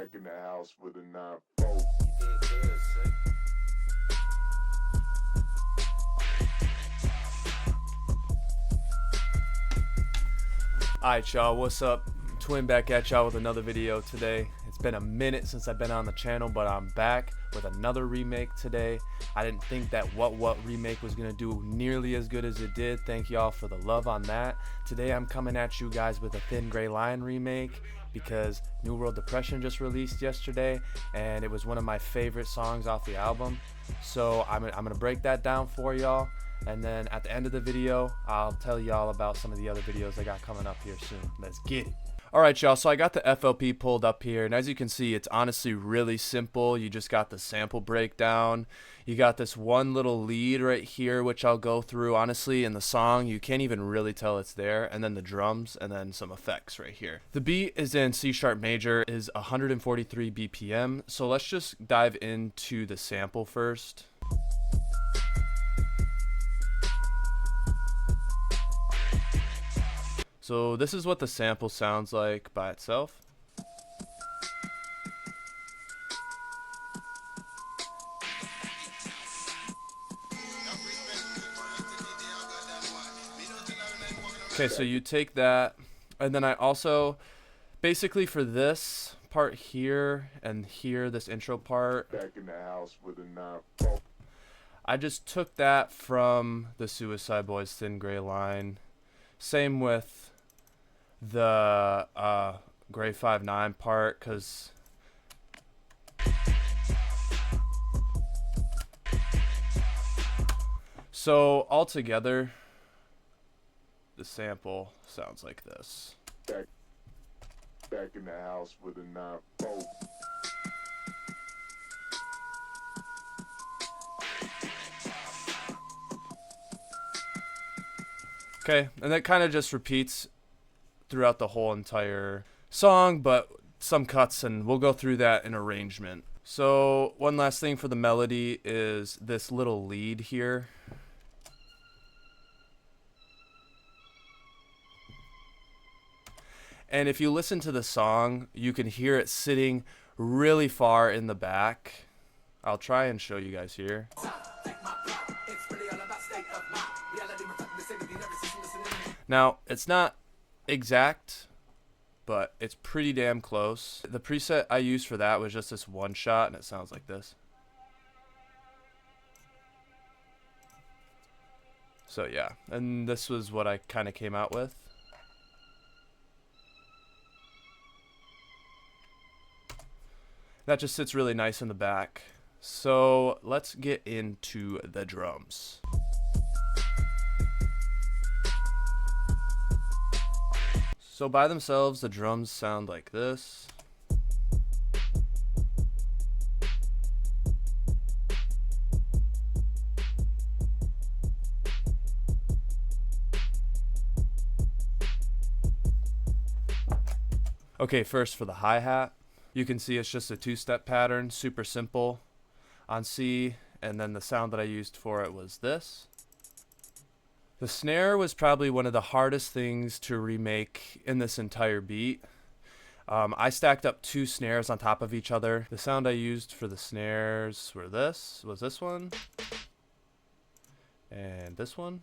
Back in the house with a 9-4. Alright y'all, what's up? Twin back at y'all with another video today. It's been a minute since I've been on the channel, but I'm back with another remake today. I didn't think that What remake was gonna do nearly as good as it did. Thank y'all for the love on that. Today I'm coming at you guys with a Thin Gray Line remake because New World Depression just released yesterday and it was one of my favorite songs off the album. So I'm gonna break that down for y'all. And then at the end of the video, I'll tell y'all about some of the other videos I got coming up here soon. Let's get it. Alright y'all, so I got the FLP pulled up here, and as you can see, it's honestly really simple. You just got the sample breakdown. You got this one little lead right here, which I'll go through. Honestly, in the song, you can't even really tell it's there. And then the drums, and then some effects right here. The beat is in C# major, is 143 BPM. So let's just dive into the sample first. So this is what the sample sounds like by itself. Okay, so you take that, and then I also, basically for this part here and here, this intro part, Back in the house with a 9-4. I just took that from the Suicideboys Thin Gray Line. Same with the Gray 5'9" part, because so altogether the sample sounds like this. Back in the house with a 9-4. Okay, and that kind of just repeats throughout the whole entire song, but some cuts, and we'll go through that in arrangement. So one last thing for the melody is this little lead here. And if you listen to the song, you can hear it sitting really far in the back. I'll try and show you guys here. Now, it's not exact, but it's pretty damn close. The preset I used for that was just this one shot, and it sounds like this. So yeah, and this was what I kind of came out with. That just sits really nice in the back. So let's get into the drums. So by themselves, the drums sound like this. Okay, first for the hi-hat. You can see it's just a two-step pattern, super simple on C, and then the sound that I used for it was this. The snare was probably one of the hardest things to remake in this entire beat. I stacked up two snares on top of each other. The sound I used for the snares were this one, and this one.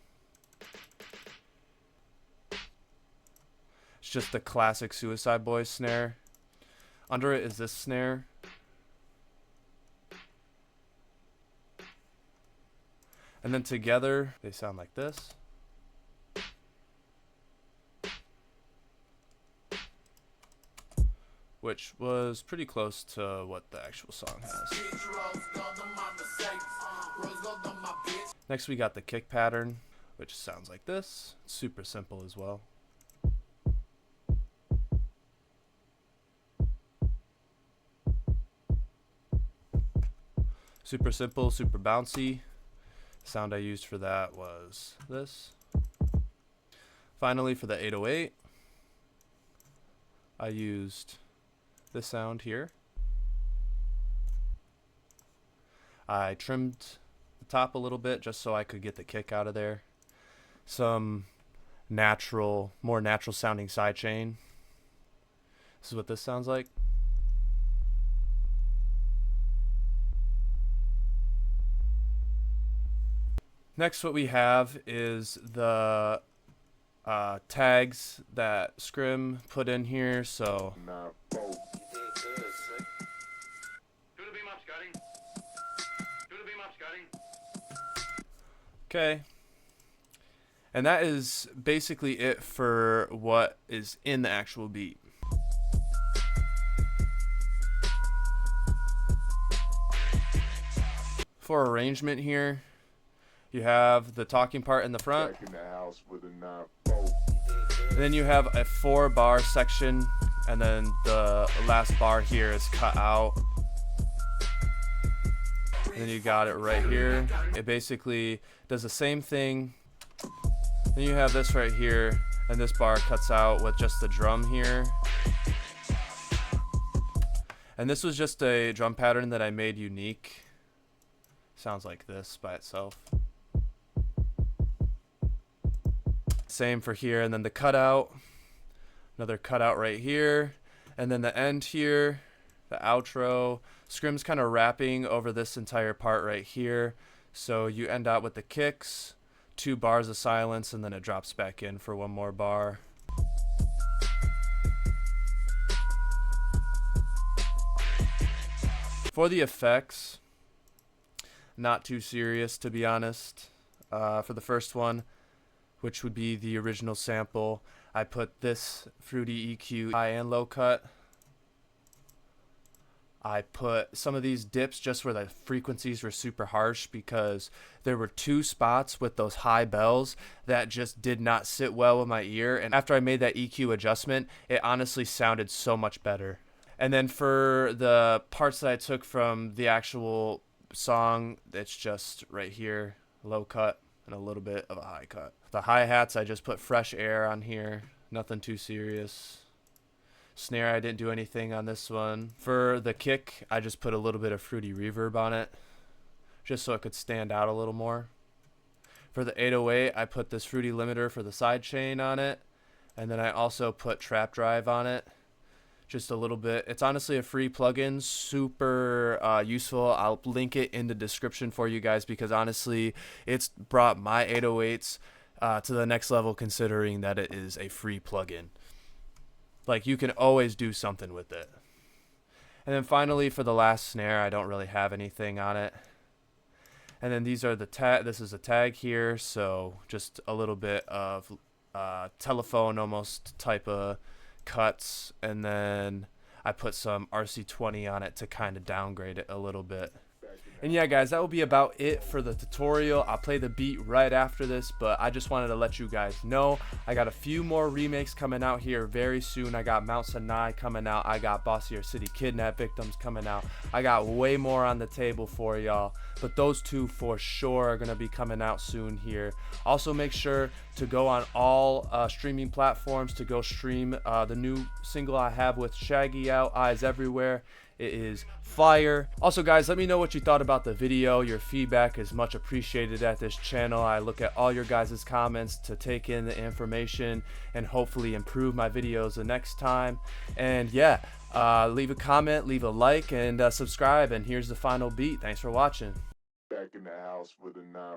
It's just the classic Suicideboys snare. Under it is this snare. And then together, they sound like this. Which was pretty close to what the actual song has. Next we got the kick pattern, which sounds like this. Super simple as well. Super simple, super bouncy. Sound I used for that was this. Finally, for the 808, I used this sound here. I trimmed the top a little bit just so I could get the kick out of there. Some more natural sounding sidechain. This is what this sounds like. Next, what we have is the tags that Scrim put in here. So Nah, phonk. okay, and that is basically it for what is in the actual beat. For arrangement here, you have the talking part in the front, Back in the house with a nah, phonk. and then you have a 4-bar section, and then the last bar here is cut out. And then you got it right here. It basically does the same thing. Then you have this right here, and this bar cuts out with just the drum here. And this was just a drum pattern that I made unique. Sounds like this by itself. Same for here, and then the cutout. Another cutout right here. And then the end here, the outro. Scrim's kind of rapping over this entire part right here. So you end out with the kicks, 2 bars of silence, and then it drops back in for 1 more bar. For the effects, not too serious to be honest. For the first one, which would be the original sample, I put this fruity EQ high and low cut. I put some of these dips just where the frequencies were super harsh because there were 2 spots with those high bells that just did not sit well with my ear. And after I made that EQ adjustment, it honestly sounded so much better. And then for the parts that I took from the actual song, it's just right here, low cut and a little bit of a high cut. The hi-hats, I just put fresh air on here, nothing too serious. Snare, I didn't do anything on this one. For the kick, I just put a little bit of fruity reverb on it, just so it could stand out a little more. For the 808, I put this fruity limiter for the side chain on it, and then I also put trap drive on it, just a little bit. It's honestly a free plugin, super useful. I'll link it in the description for you guys because honestly, it's brought my 808s to the next level considering that it is a free plugin. Like, you can always do something with it. And then finally, for the last snare, I don't really have anything on it. And then these are the tag. This is a tag here, so just a little bit of telephone almost type of cuts. And then I put some RC20 on it to kind of downgrade it a little bit. And yeah, guys, that will be about it for the tutorial. I'll play the beat right after this, but I just wanted to let you guys know I got a few more remakes coming out here very soon. I got Mount Sinai coming out. I got Bossier City Kidnap Victims coming out. I got way more on the table for y'all, but those 2 for sure are going to be coming out soon here. Also, make sure to go on all streaming platforms to go stream the new single I have with Shaggy out, Eyes Everywhere. It is fire. Also, guys, let me know what you thought about the video. Your feedback is much appreciated at this channel. I look at all your guys' comments to take in the information and hopefully improve my videos the next time. And yeah, leave a comment, leave a like, and subscribe. And here's the final beat. Thanks for watching. Back in the house with a nah,